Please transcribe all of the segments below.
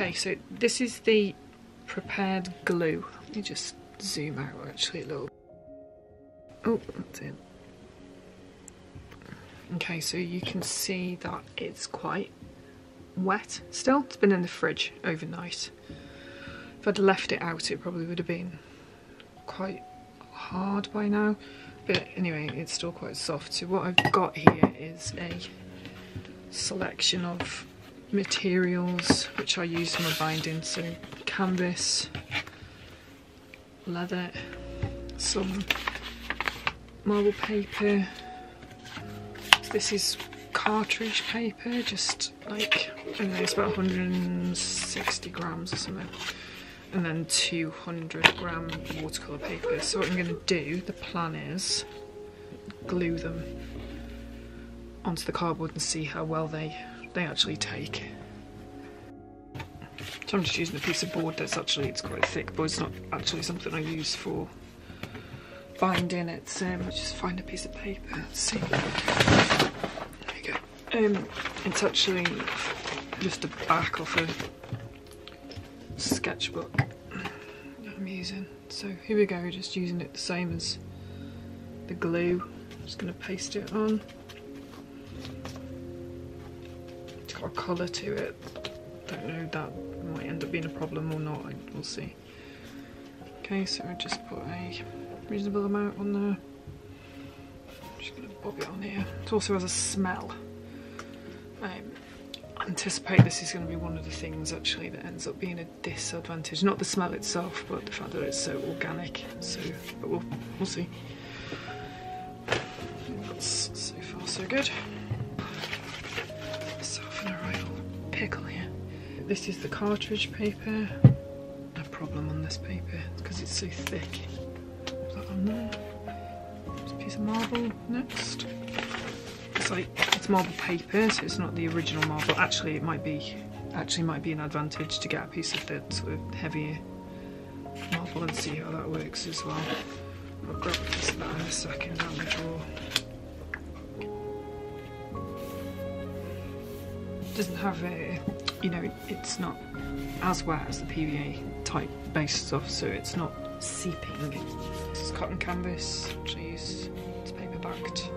Okay, so this is the prepared glue. Let me just zoom out actually a little. Oh, that's it. Okay, so you can see that it's quite wet still. It's been in the fridge overnight. If I'd left it out, it probably would have been quite hard by now. But anyway, it's still quite soft. So what I've got here is a selection of materials which I use for my binding. So canvas, leather, some marble paper. This is cartridge paper, just like, I don't know, it's about 160 grams or something. And then 200-gram watercolour paper. So what I'm going to do, the plan is, glue them onto the cardboard and see how well they actually take. So I'm just using a piece of board that's actually, it's quite thick, but it's not actually something I use for binding. It's just find a piece of paper. Let's see. There you go. It's actually just a back off a sketchbook that I'm using. So here we go, just using it the same as the glue. Just going to paste it on. It's got a colour to it. Don't know, that might end up being a problem or not, we'll see. Okay, so I just put a reasonable amount on there. I'm just going to bob it on here. It also has a smell. I anticipate this is going to be one of the things actually that ends up being a disadvantage. Not the smell itself, but the fact that it's so organic. So, but we'll see. That's so far so good. Myself in a right old pickle here. This is the cartridge paper. No problem on this paper because it's so thick. Put that on there. There's a piece of marble next. It's like, it's marble paper, so it's not the original marble. Actually, it might be an advantage to get a piece of the sort of heavier marble and see how that works as well. I'll grab a piece of that in a second down the drawer. It doesn't have a, you know, it's not as wet as the PVA type base stuff, so it's not seeping. This is cotton canvas, which I use, it's paper backed.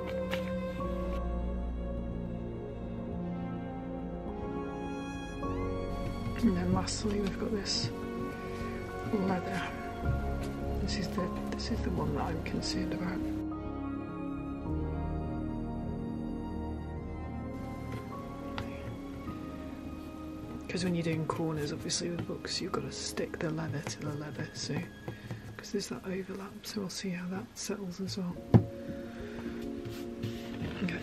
And then lastly we've got this leather. This is the one that I'm concerned about. Because when you're doing corners, obviously with books, you've got to stick the leather to the leather, so because there's that overlap, so we'll see how that settles as well. Okay.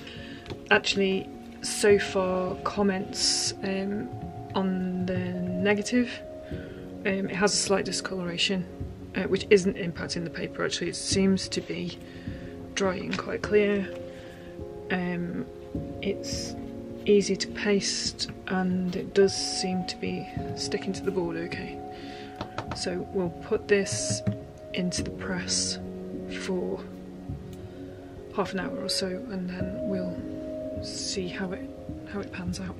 Actually, so far comments on the negative, it has a slight discoloration, which isn't impacting the paper. Actually, it seems to be drying quite clear. It's easy to paste and it does seem to be sticking to the board okay. So we'll put this into the press for half an hour or so and then we'll see how it pans out.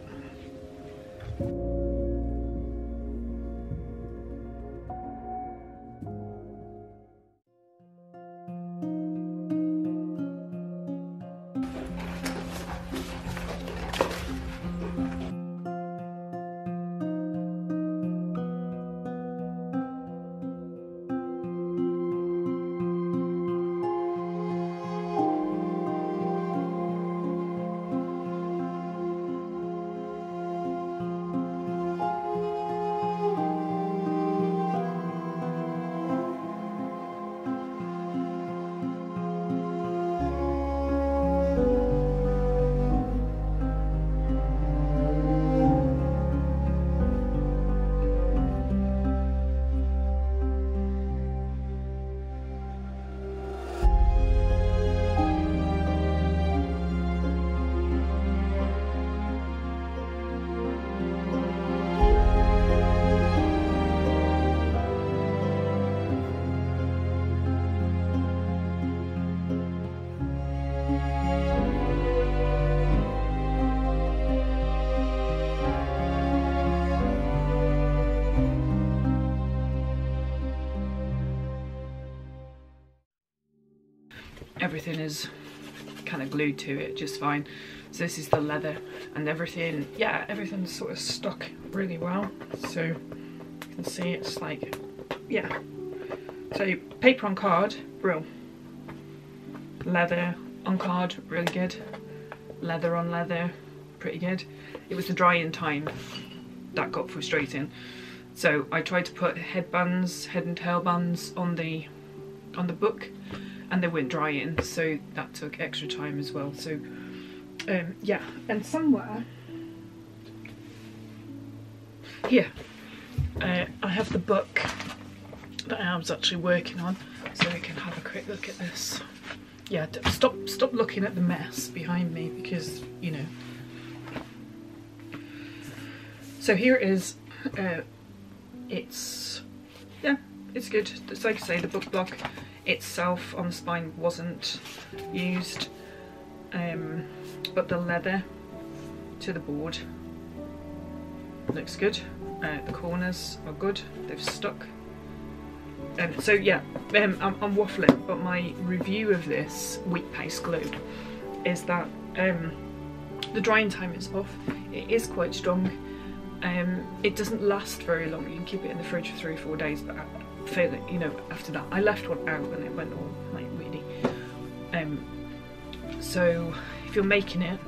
everything is kind of glued to it just fine. So this is the leather, and everything, yeah, everything's sort of stuck really well. So you can see it's like, yeah. So paper on card, brill. Leather on card, really good. Leather on leather, pretty good. It was the drying time that got frustrating. So I tried to put head and tail bands on the book, and they weren't drying, so that took extra time as well. So yeah, and somewhere here I have the book that I was actually working on, so we can have a quick look at this. Yeah, stop looking at the mess behind me, because you know. So here it is. It's, yeah, it's good. It's like I say, the book block itself on the spine wasn't used, but the leather to the board looks good. The corners are good, they've stuck. So yeah, I'm waffling, but my review of this wheat paste glue is that the drying time is off. It is quite strong. It doesn't last very long. You can keep it in the fridge for 3 or 4 days, but I feel it, you know, after that. I left one out and it went all like weedy. So if you're making it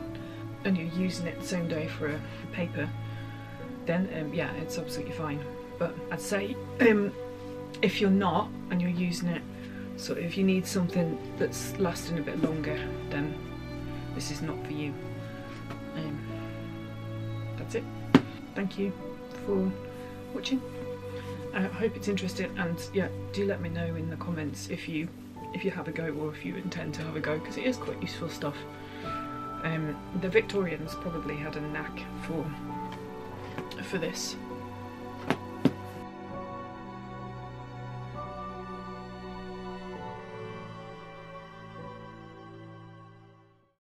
and you're using it the same day for a paper, then yeah, it's absolutely fine. But I'd say if you're not and you're using it, so if you need something that's lasting a bit longer, then this is not for you. That's it. Thank you for watching. I hope it's interesting, and yeah, do let me know in the comments if you have a go, or if you intend to have a go, because it is quite useful stuff. The Victorians probably had a knack for this.